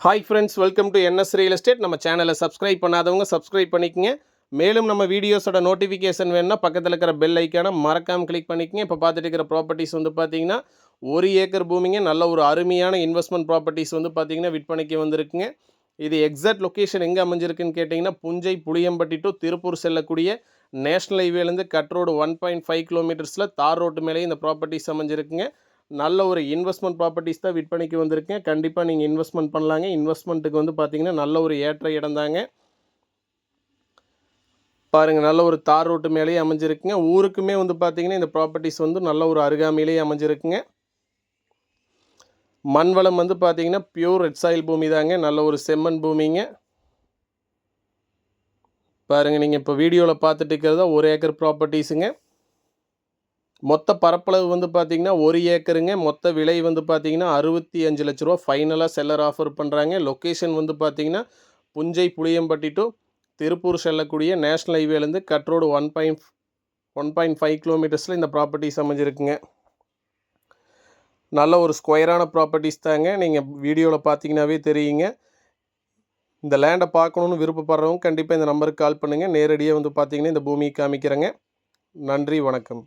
Hi friends, welcome to NS real estate. நம்ம சேனலை subscribe பண்ணாதவங்க சப்ஸ்கிரைப் பண்ணிக்கங்க. மேலும் நம்ம வீடியோஸோட நோட்டிஃபிகேஷன் வேணும்னா பக்கத்தில் இருக்கிற பெல் ஐக்கானை மறக்காமல் கிளிக் பண்ணிக்கங்க. இப்போ பார்த்துட்டு இருக்கிற ப்ராப்பர்ட்டிஸ் வந்து பார்த்தீங்கன்னா 1 ஏக்கர் பூமிங்க. நல்ல ஒரு அருமையான இன்வெஸ்ட்மெண்ட் ப்ராப்பர்ட்டிஸ் வந்து பார்த்தீங்கன்னா விற்பனைக்கு வந்திருக்குங்க. இது எக்ஸாக்ட் லொக்கேஷன் எங்கே அமைஞ்சிருக்குன்னு கேட்டிங்கன்னா புஞ்சை புளியம்பட்டி டு திருப்பூர் செல்லக்கூடிய நேஷனல் ஹைவேலேருந்து கட் ரோடு 1.5 கிலோமீட்டர்ஸில் தார் ரோட்டு மேலேயே இந்த ப்ராப்பர்ட்டிஸ் அமைஞ்சிருக்குங்க. நல்ல ஒரு இன்வெஸ்ட்மெண்ட் ப்ராப்பர்ட்டிஸ் தான் விற்பனைக்கு வந்திருக்கேன். கண்டிப்பாக நீங்கள் இன்வெஸ்ட்மெண்ட் பண்ணலாங்க. இன்வெஸ்ட்மெண்ட்டுக்கு வந்து பார்த்தீங்கன்னா நல்ல ஒரு ஏற்ற இடம் தாங்க. பாருங்கள், நல்ல ஒரு தார் ரோட்டு மேலேயே அமைஞ்சிருக்குங்க. ஊருக்குமே வந்து பார்த்தீங்கன்னா இந்த ப்ராப்பர்ட்டிஸ் வந்து நல்ல ஒரு அருகாமையிலேயே அமைஞ்சிருக்குங்க. மண் வளம் வந்து பார்த்தீங்கன்னா பியூர் ரெட் சாயில் பூமி தாங்க. நல்ல ஒரு செம்மண் பூமிங்க. பாருங்கள், நீங்கள் இப்போ வீடியோவில் பார்த்துட்டு இருக்கிறதா 1 ஏக்கர் ப்ராப்பர்ட்டிஸுங்க. மொத்த பரப்பளவு வந்து பார்த்தீங்கன்னா 1 ஏக்கருங்க. மொத்த விலை வந்து பார்த்தீங்கன்னா 65 லட்ச ரூபா ஃபைனலாக செல்லர் ஆஃபர் பண்ணுறாங்க. லொக்கேஷன் வந்து பார்த்தீங்கன்னா புஞ்சை புளியம்பட்டி டு திருப்பூர் செல்லக்கூடிய நேஷ்னல் ஹைவேலேருந்து கட் ரோடு 1.5 கிலோமீட்டர்ஸில் இந்த ப்ராப்பர்ட்டிஸ் அமைஞ்சிருக்குங்க. நல்ல ஒரு ஸ்கொயரான ப்ராப்பர்ட்டிஸ் தாங்க. நீங்கள் வீடியோவில் பார்த்தீங்கன்னாவே தெரியுங்க. இந்த லேண்டை பார்க்கணுன்னு விருப்பப்படுறவங்க கண்டிப்பாக இந்த நம்பருக்கு கால் பண்ணுங்கள். நேரடியாக வந்து பார்த்தீங்கன்னா இந்த பூமியை காமிக்கிறேங்க. நன்றி, வணக்கம்.